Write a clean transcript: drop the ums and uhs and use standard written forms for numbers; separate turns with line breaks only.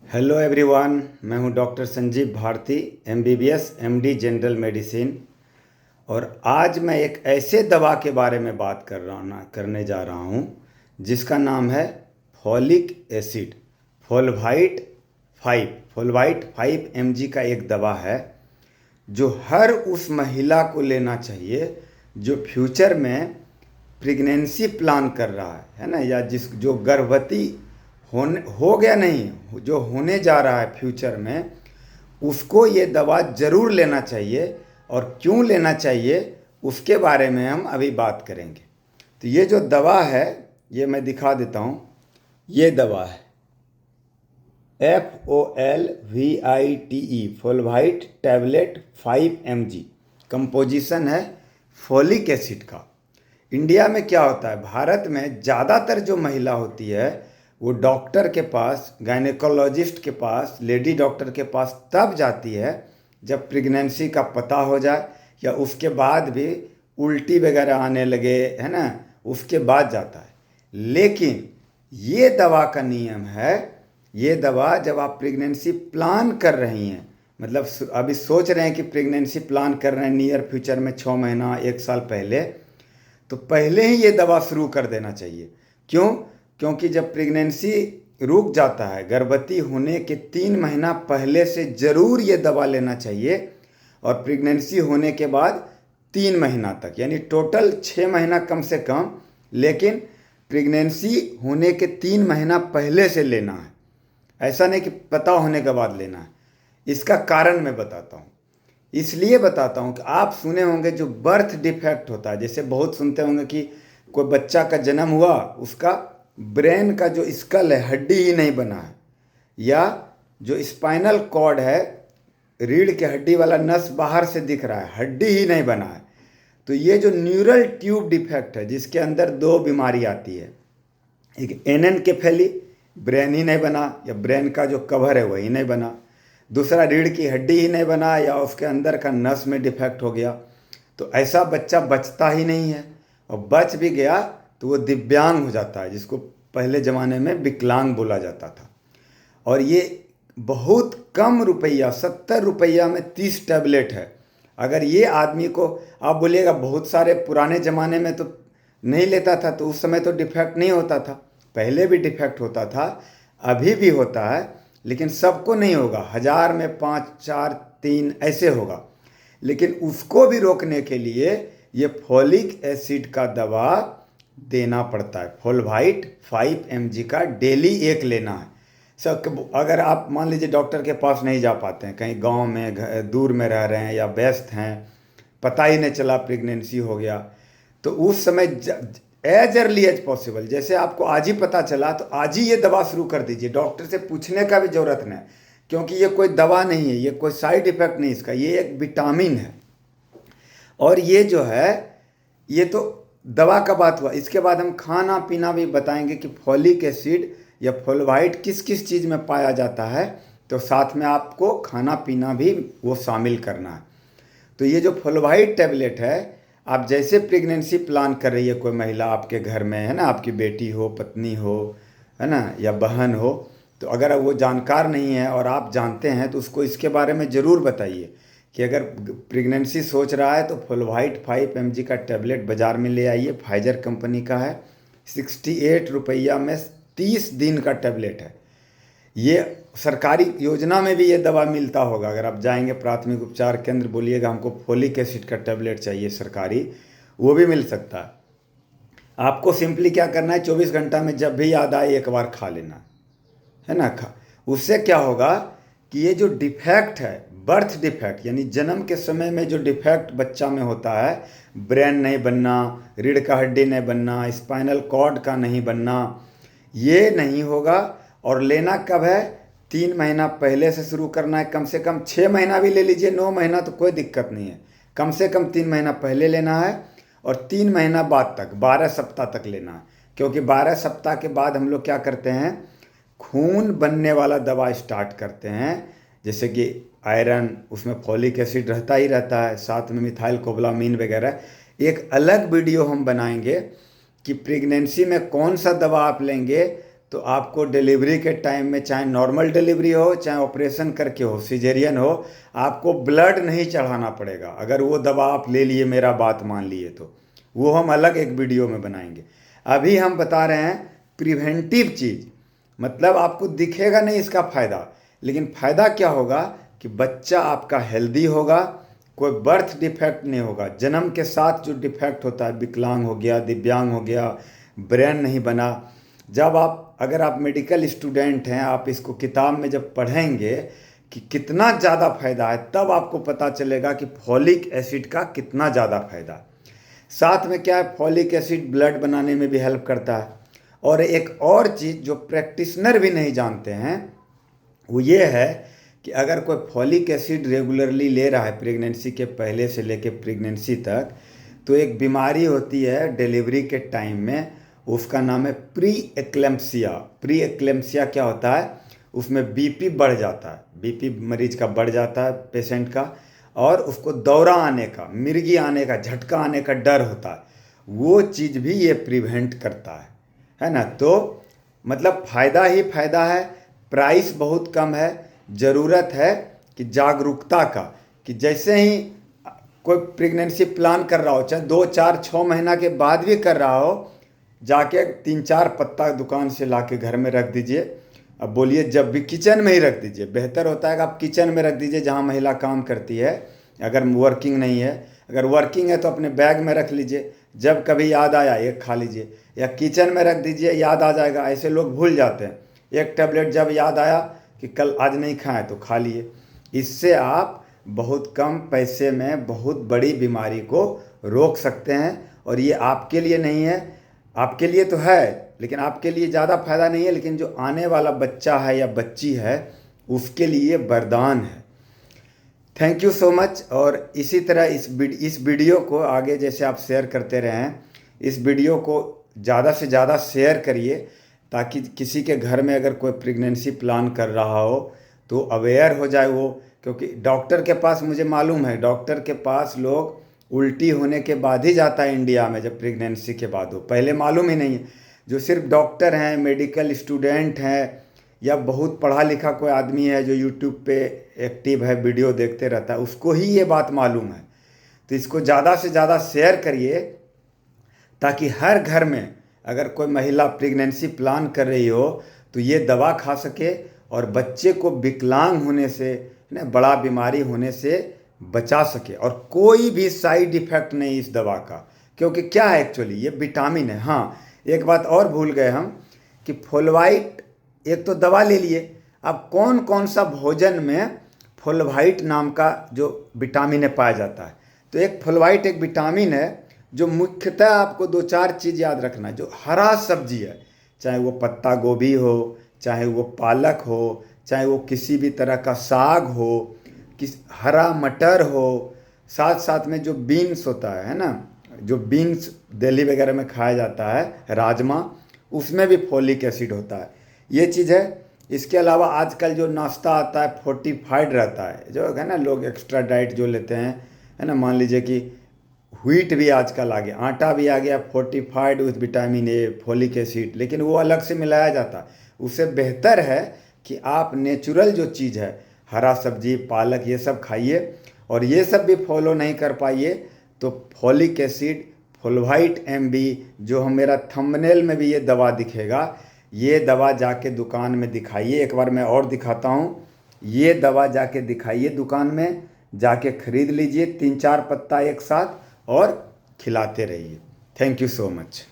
Hello everyone, मैं हूं doctor Sanjeev Bharti, MBBS MD general medicine. और आज मैं एक ऐसे दवा के बारे में बात करने जा रहा हूं जिसका नाम है फॉलिक एसिड। फोलवाइट 5 mg का एक दवा है जो हर उस महिला को लेना चाहिए जो फ्यूचर में प्रेगनेंसी प्लान कर रहा है ना, या जो गर्भवती हो गया नहीं, जो होने जा रहा है फ्यूचर में, उसको ये दवा ज़रूर लेना चाहिए। और क्यों लेना चाहिए उसके बारे में हम अभी बात करेंगे। तो ये जो दवा है, ये मैं दिखा देता हूँ। ये दवा है FOLVITE फोलवाइट टैबलेट 5 mg। कंपोजिशन है फॉलिक एसिड का। इंडिया में क्या होता है, भारत में ज़्यादातर जो महिला होती है वो डॉक्टर के पास, गायनेकोलॉजिस्ट के पास, लेडी डॉक्टर के पास तब जाती है जब प्रेगनेंसी का पता हो जाए, या उसके बाद भी उल्टी वगैरह आने लगे, है ना, उसके बाद जाता है। लेकिन ये दवा का नियम है, ये दवा जब आप प्रेगनेंसी प्लान कर रही हैं, मतलब अभी सोच रहे हैं कि प्रेगनेंसी प्लान कर रहे हैं नियर फ्यूचर में 6 महीना 1 साल पहले, तो पहले ही ये दवा शुरू कर देना चाहिए। क्यों? क्योंकि जब प्रेगनेंसी रुक जाता है, गर्भवती होने के 3 महीना पहले से ज़रूर ये दवा लेना चाहिए, और प्रेगनेंसी होने के बाद 3 महीना तक, यानी टोटल 6 महीना कम से कम, लेकिन प्रेगनेंसी होने के 3 महीना पहले से लेना है। ऐसा नहीं कि पता होने के बाद लेना है। इसका कारण मैं बताता हूँ। इसलिए बताता हूँ कि आप सुने होंगे जो बर्थ डिफेक्ट होता है, जैसे बहुत सुनते होंगे कि कोई बच्चा का जन्म हुआ, उसका ब्रेन का जो स्कल है, हड्डी ही नहीं बना है, या जो स्पाइनल कॉर्ड है, रीढ़ के हड्डी वाला नस बाहर से दिख रहा है, हड्डी ही नहीं बना है। तो ये जो न्यूरल ट्यूब डिफेक्ट है, जिसके अंदर 2 बीमारी आती है, एक एनेनकेफेली, ब्रेन ही नहीं बना, या ब्रेन का जो कवर है वही नहीं बना। दूसरा, रीढ़ की हड्डी ही नहीं बना, या उसके अंदर का नस में डिफेक्ट हो गया। तो ऐसा बच्चा बचता ही नहीं है, और बच भी गया तो वो दिव्यांग हो जाता है, जिसको पहले ज़माने में विकलांग बोला जाता था। और ये बहुत कम रुपया, 70 रुपया में 30 टैबलेट है। अगर ये आदमी को, आप बोलिएगा बहुत सारे पुराने ज़माने में तो नहीं लेता था, तो उस समय तो डिफेक्ट नहीं होता था, पहले भी डिफेक्ट होता था, अभी भी होता है, लेकिन सबको नहीं होगा। 1000 में 5, 4, 3 ऐसे होगा। लेकिन उसको भी रोकने के लिए ये फॉलिक एसिड का दवा देना पड़ता है। फोलवाइट 5 mg का डेली एक लेना है। अगर आप मान लीजिए डॉक्टर के पास नहीं जा पाते हैं, कहीं गांव में दूर में रह रहे हैं, या व्यस्त हैं, पता ही नहीं चला प्रेगनेंसी हो गया, तो उस समय एज अर्ली एज पॉसिबल, जैसे आपको आज ही पता चला तो आज ही ये दवा शुरू कर दीजिए। डॉक्टर से पूछने का भी ज़रूरत नहीं, क्योंकि ये कोई दवा नहीं है, ये कोई साइड इफ़ेक्ट नहीं इसका, ये एक विटामिन है। और ये जो है, ये तो दवा का बात हुआ। इसके बाद हम खाना पीना भी बताएंगे कि फॉलिक एसिड या फोलवाइट किस किस चीज़ में पाया जाता है, तो साथ में आपको खाना पीना भी वो शामिल करना है। तो ये जो फोलवाइट टैबलेट है, आप जैसे प्रेगनेंसी प्लान कर रही है कोई महिला आपके घर में, है ना, आपकी बेटी हो, पत्नी हो, है ना, या बहन हो, तो अगर वो जानकार नहीं है और आप जानते हैं तो उसको इसके बारे में ज़रूर बताइए कि अगर प्रेगनेंसी सोच रहा है तो फोलवाइट 5 mg का टैबलेट बाज़ार में ले आइए। फाइजर कंपनी का है, 68 रुपया में 30 दिन का टैबलेट है। ये सरकारी योजना में भी ये दवा मिलता होगा। अगर आप जाएंगे प्राथमिक उपचार केंद्र, बोलिएगा हमको फॉलिक एसिड का टैबलेट चाहिए सरकारी, वो भी मिल सकता है। आपको सिंपली क्या करना है, 24 घंटा में जब भी याद आए एक बार खा लेना है ना। उससे क्या होगा कि ये जो डिफेक्ट है, बर्थ डिफेक्ट, यानी जन्म के समय में जो डिफेक्ट बच्चा में होता है, ब्रेन नहीं बनना, रीढ़ का हड्डी नहीं बनना, स्पाइनल कॉर्ड का नहीं बनना, ये नहीं होगा। और लेना कब है, 3 महीना पहले से शुरू करना है। कम से कम 6 महीना भी ले लीजिए, 9 महीना तो कोई दिक्कत नहीं है, कम से कम 3 महीना पहले लेना है, और 3 महीना बाद तक 12 सप्ताह तक लेना है। क्योंकि 12 सप्ताह के बाद हम लोग क्या करते हैं, खून बनने वाला दवा स्टार्ट करते हैं, जैसे कि आयरन, उसमें फॉलिक एसिड रहता ही रहता है, साथ में मिथाइल कोबालामीन वगैरह। एक अलग वीडियो हम बनाएंगे कि प्रेगनेंसी में कौन सा दवा आप लेंगे तो आपको डिलीवरी के टाइम में, चाहे नॉर्मल डिलीवरी हो चाहे ऑपरेशन करके हो, सिजेरियन हो, आपको ब्लड नहीं चढ़ाना पड़ेगा अगर वो दवा आप ले लिए, मेरा बात मान लिए तो। वो हम अलग एक वीडियो में बनाएंगे। अभी हम बता रहे हैं प्रिवेंटिव चीज़, मतलब आपको दिखेगा नहीं इसका फ़ायदा, लेकिन फ़ायदा क्या होगा कि बच्चा आपका हेल्दी होगा, कोई बर्थ डिफेक्ट नहीं होगा। जन्म के साथ जो डिफेक्ट होता है, विकलांग हो गया, दिव्यांग हो गया, ब्रेन नहीं बना, जब आप, अगर आप मेडिकल स्टूडेंट हैं, आप इसको किताब में जब पढ़ेंगे कि कितना ज़्यादा फ़ायदा है, तब आपको पता चलेगा कि फॉलिक एसिड का कितना ज़्यादा फ़ायदा। साथ में क्या है, फॉलिक एसिड ब्लड बनाने में भी हेल्प करता है। और एक और चीज़ जो प्रैक्टिशनर भी नहीं जानते हैं वो ये है कि अगर कोई फॉलिक एसिड रेगुलरली ले रहा है प्रेगनेंसी के पहले से लेके प्रेगनेंसी तक, तो एक बीमारी होती है डिलीवरी के टाइम में, उसका नाम है प्री एक्लेम्पसिया। प्री एक्लेम्पसिया क्या होता है, उसमें बीपी बढ़ जाता है, बीपी मरीज का बढ़ जाता है पेशेंट का, और उसको दौरा आने का, मिर्गी आने का, झटका आने का डर होता है। वो चीज़ भी ये प्रिवेंट करता है ना। तो मतलब फ़ायदा ही फ़ायदा है, प्राइस बहुत कम है। ज़रूरत है कि जागरूकता का, कि जैसे ही कोई प्रेगनेंसी प्लान कर रहा हो, चाहे 2, 4, 6 महीना के बाद भी कर रहा हो, जाके 3-4 पत्ता दुकान से ला के घर में रख दीजिए। अब बोलिए, जब भी किचन में ही रख दीजिए, बेहतर होता है कि आप किचन में रख दीजिए जहाँ महिला काम करती है, अगर वर्किंग नहीं है। अगर वर्किंग है तो अपने बैग में रख लीजिए, जब कभी याद आया एक खा लीजिए, या किचन में रख दीजिए, याद आ जाएगा। ऐसे लोग भूल जाते हैं, एक टैबलेट जब याद आया कि कल आज नहीं खाएं तो खा लिए। इससे आप बहुत कम पैसे में बहुत बड़ी बीमारी को रोक सकते हैं। और ये आपके लिए नहीं है, आपके लिए तो है लेकिन आपके लिए ज़्यादा फायदा नहीं है, लेकिन जो आने वाला बच्चा है या बच्ची है उसके लिए वरदान है। Thank you so much. और इसी तरह इस वीडियो को आगे जैसे आप शेयर करते रहें, इस वीडियो को ज़्यादा से ज़्यादा शेयर करिए, ताकि किसी के घर में अगर कोई प्रेगनेंसी प्लान कर रहा हो तो अवेयर हो जाए वो। क्योंकि डॉक्टर के पास, मुझे मालूम है, डॉक्टर के पास लोग उल्टी होने के बाद ही जाता है इंडिया में, जब प्रेगनेंसी के बाद हो, पहले मालूम ही नहीं है। जो सिर्फ डॉक्टर हैं, मेडिकल स्टूडेंट हैं, या बहुत पढ़ा लिखा कोई आदमी है जो यूट्यूब पे एक्टिव है, वीडियो देखते रहता है, उसको ही ये बात मालूम है। तो इसको ज़्यादा से ज़्यादा शेयर करिए, ताकि हर घर में अगर कोई महिला प्रेगनेंसी प्लान कर रही हो तो ये दवा खा सके और बच्चे को विकलांग होने से, बड़ा बीमारी होने से बचा सके। और कोई भी साइड इफ़ेक्ट नहीं इस दवा का, क्योंकि क्या है एक्चुअली ये विटामिन है। हाँ, एक बात और भूल गए हम कि फोलवाइट, एक तो दवा ले लिए, अब कौन कौन सा भोजन में फोलवाइट नाम का जो विटामिन है पाया जाता है। तो एक फोलवाइट एक विटामिन है जो मुख्यतः आपको 2-4 चीज़ याद रखना है। जो हरा सब्जी है, चाहे वो पत्ता गोभी हो, चाहे वो पालक हो, चाहे वो किसी भी तरह का साग हो, हरा मटर हो, साथ साथ में जो बीन्स होता है ना, जो बीन्स दिल्ली वगैरह में खाया जाता है, राजमा, उसमें भी फॉलिक एसिड होता है। ये चीज़ है। इसके अलावा आजकल जो नाश्ता आता है फोर्टिफाइड रहता है, जो है ना, लोग एक्स्ट्रा डाइट जो लेते हैं, है ना, मान लीजिए कि व्हीट भी आजकल आ गया, आटा भी आ गया fortified with vitamin A, folic acid, लेकिन वो अलग से मिलाया जाता है। उससे बेहतर है कि आप नेचुरल जो चीज़ है, हरा सब्जी, पालक, ये सब खाइए। और ये सब भी फॉलो नहीं कर पाइए तो फॉलिक एसिड, फोलवाइट MB, जो हम, मेरा थंबनेल में भी ये दवा दिखेगा, ये दवा जाके दुकान में दिखाइए। एक बार मैं और दिखाता हूँ, ये दवा जाके दिखाइए दुकान में, जाके खरीद लीजिए 3-4 पत्ता एक साथ और खिलाते रहिए। Thank you so much.